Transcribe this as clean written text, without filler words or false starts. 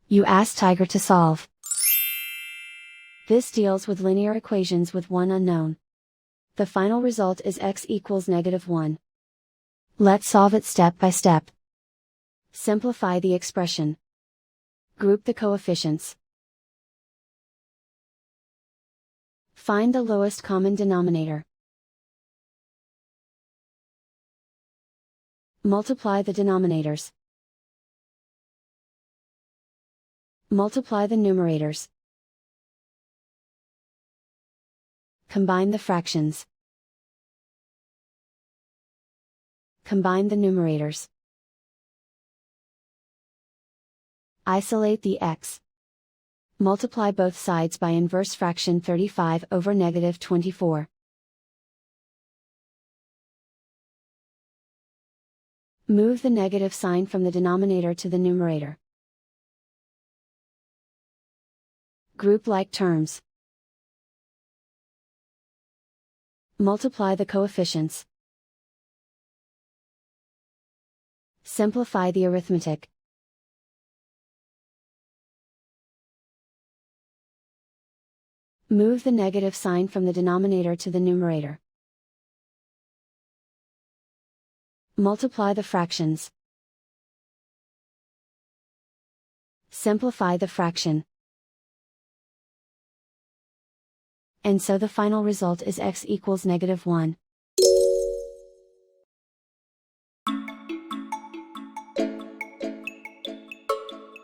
You ask Tiger to solve. This deals with linear equations with one unknown. The final result is x equals -1. Let's solve it step by step. Simplify the expression. Group the coefficients. Find the lowest common denominator. Multiply the denominators. Multiply the numerators. Combine the fractions. Combine the numerators. Isolate the x. Multiply both sides by inverse fraction 35 over -24. Move the negative sign from the denominator to the numerator. Group like terms. Multiply the coefficients. Simplify the arithmetic. Move the negative sign from the denominator to the numerator. Multiply the fractions. Simplify the fraction. And so the final result is x equals -1.